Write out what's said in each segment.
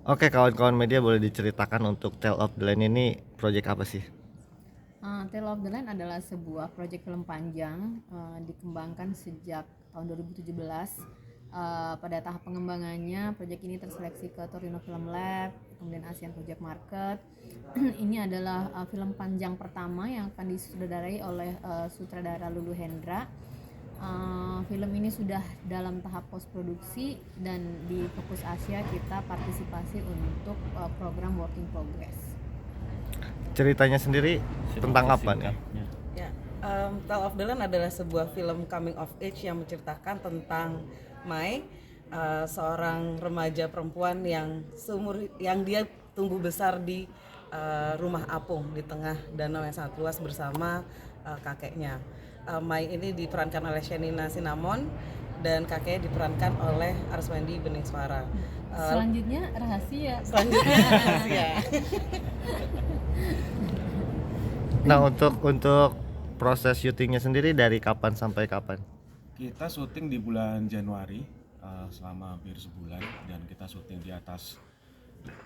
Oke, kawan-kawan media boleh diceritakan untuk Tale of the Line ini proyek apa sih? Tale of the Line adalah sebuah proyek film panjang, dikembangkan sejak tahun 2017. Pada tahap pengembangannya, proyek ini terseleksi ke Torino Film Lab, kemudian Asian Project Market. Ini adalah film panjang pertama yang akan disutradarai oleh sutradara Lulu Hendra. Film ini sudah dalam tahap post produksi dan di Fokus Asia kita partisipasi untuk program Work in Progress. Ceritanya sendiri tentang Sinopsis apa nih? singkatnya. Ya, Tale of the Land adalah sebuah film coming of age yang menceritakan tentang Mai, seorang remaja perempuan yang dia tumbuh besar di rumah apung di tengah danau yang sangat luas bersama kakeknya. Mai ini diperankan oleh Shenina Cinnamon dan kakeknya diperankan oleh Arswendi Beningswara. Selanjutnya rahasia. Selanjutnya ya. Nah, untuk proses syutingnya sendiri dari kapan sampai kapan? Kita syuting di bulan Januari selama hampir sebulan, dan kita syuting di atas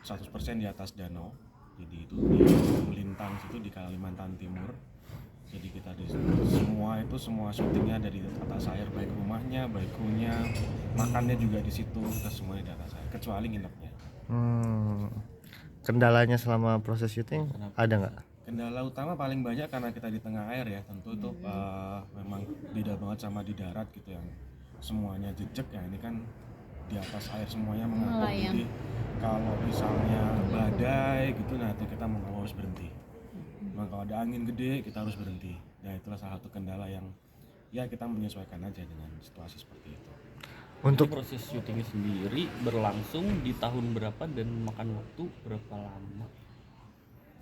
100% di atas danau. Jadi itu di Melintang situ di Kalimantan Timur. Jadi kita di semua syutingnya dari atas air, baik rumahnya, baik krunya, makannya juga di situ, kita semuanya di atas air kecuali nginepnya. Kendalanya selama proses syuting ada nggak? Kendala utama paling banyak karena kita di tengah air ya, tentu itu memang beda banget sama di darat gitu yang semuanya jejak ya. Ini kan di atas air semuanya mengapung, Melayang. jadi kalau misalnya badai gitu, nah itu kita mau harus berhenti. Nah, kalau ada angin gede kita harus berhenti. Nah, itulah salah satu kendala yang ya kita menyesuaikan aja dengan situasi seperti itu. Untuk Jadi proses syutingnya sendiri berlangsung di tahun berapa dan makan waktu berapa lama?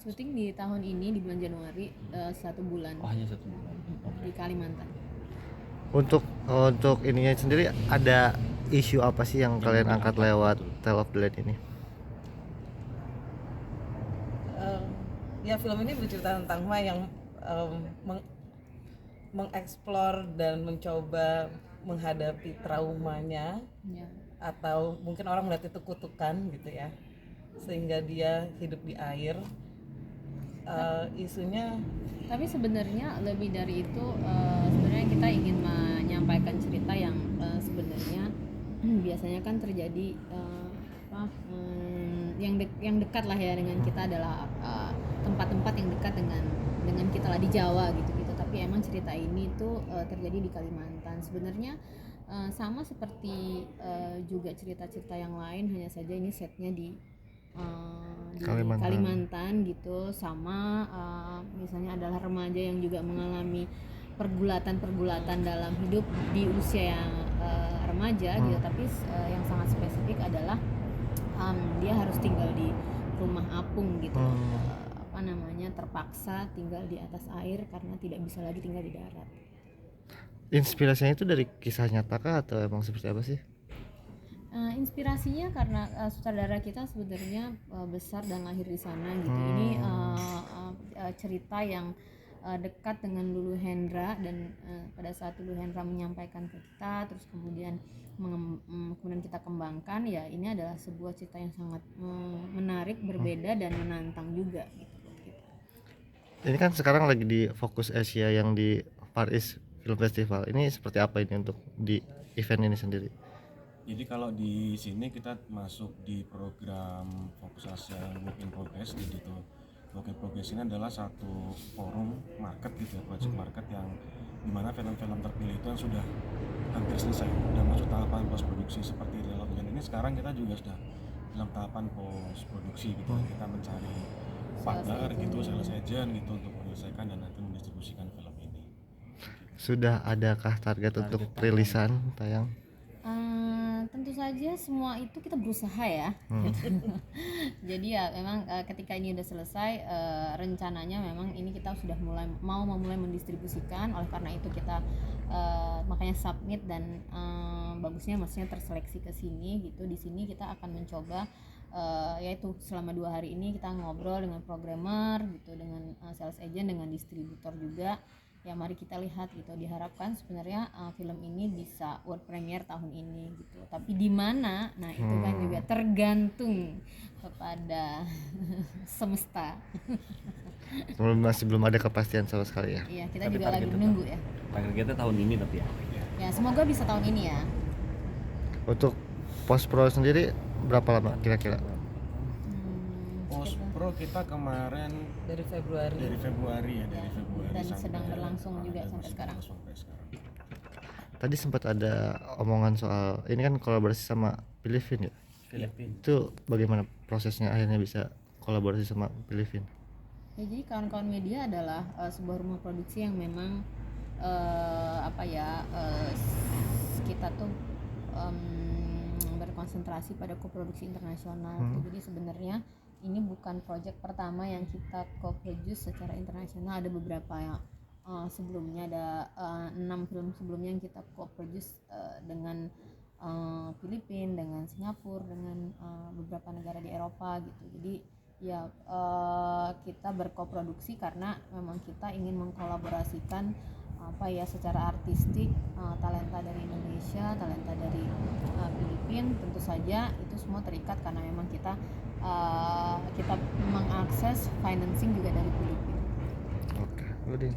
Syuting di tahun ini di bulan Januari 1 bulan Oh, hanya 1 bulan. di Kalimantan. untuk ininya sendiri ada isu apa sih yang kalian angkat lewat Tale of the Line ini? Ya, film ini bercerita tentang Mai yang mengeksplor dan mencoba menghadapi traumanya, Ya. atau mungkin orang melihat itu kutukan gitu ya, sehingga dia hidup di air. Isunya Tapi sebenarnya lebih dari itu, sebenarnya kita ingin menyampaikan cerita yang sebenarnya biasanya kan terjadi yang dekat lah ya dengan kita adalah tempat-tempat yang dekat dengan kita lah di Jawa gitu. Tapi emang cerita ini tuh terjadi di Kalimantan. Sebenarnya sama seperti juga cerita-cerita yang lain, hanya saja ini setnya di Kalimantan gitu. Sama misalnya adalah remaja yang juga mengalami pergulatan dalam hidup di usia yang remaja gitu. Tapi yang sangat spesifik adalah dia harus tinggal di rumah apung gitu. Terpaksa tinggal di atas air karena tidak bisa lagi tinggal di darat. Inspirasinya itu dari kisah nyata kah atau emang seperti apa sih? Inspirasinya karena sutradara kita sebenarnya besar dan lahir di sana gitu. Ini cerita yang dekat dengan Lulu Hendra, dan pada saat Lulu Hendra menyampaikan ke kita, terus kemudian kita kembangkan, ya ini adalah sebuah cerita yang sangat menarik, berbeda dan menantang juga gitu buat kita. Ini kan sekarang lagi di Fokus Asia yang di Paris Film Festival. Ini seperti apa ini untuk di event ini sendiri? Jadi kalau di sini kita masuk di program Fokus Asia Work in Progress. Jadi itu Work in Progress ini adalah satu forum market gitu ya, project market yang dimana film-film terpilih itu yang sudah hampir selesai, sudah masuk tahapan post produksi. Seperti Tale of the Land ini sekarang kita juga sudah dalam tahapan post produksi gitu. Kita mencari partner gitu, sales agent gitu untuk menyelesaikan dan nanti mendistribusikan film ini. Sudah adakah target untuk rilisan tayang? Tentu saja semua itu kita berusaha ya. Jadi ya memang ketika ini udah selesai, rencananya memang ini kita sudah memulai mendistribusikan. Oleh karena itu kita makanya submit, dan bagusnya maksudnya terseleksi ke sini gitu. Di sini kita akan mencoba yaitu selama 2 hari ini kita ngobrol dengan programmer gitu, dengan sales agent, dengan distributor juga. Ya mari kita lihat gitu. Diharapkan sebenarnya film ini bisa world premiere tahun ini gitu. Tapi di mana? Nah itu kan juga tergantung kepada semesta. Masih belum ada kepastian sama sekali ya. Iya, kita Tapi juga lagi targetnya menunggu ya. Target kita tahun ini tapi ya. Ya, semoga bisa tahun ini ya. Untuk post pro sendiri berapa lama kira-kira? Post Pro kita kemarin Dari Februari. dari Februari ya, dari Februari Dan sampai- sedang berlangsung juga dan sampai masih sekarang. berlangsung sampai sekarang. Tadi sempat ada omongan soal ini kan kolaborasi sama Filipina ya. Filipina. Itu bagaimana prosesnya akhirnya bisa kolaborasi sama Filipina? Ya, jadi kawan-kawan media adalah sebuah rumah produksi yang memang kita tuh berkonsentrasi pada koproduksi internasional. Jadi sebenarnya ini bukan proyek pertama yang kita co-produce secara internasional. Ada beberapa yang sebelumnya, ada 6 film sebelumnya yang kita co-produce dengan Filipina, dengan Singapura, dengan beberapa negara di Eropa gitu. Jadi ya kita berkoproduksi karena memang kita ingin mengkolaborasikan secara artistik talenta dari Indonesia, talenta dari Filipina. Tentu saja itu semua terikat karena memang kita mengakses financing juga dari Filipina. Oke, lu Din.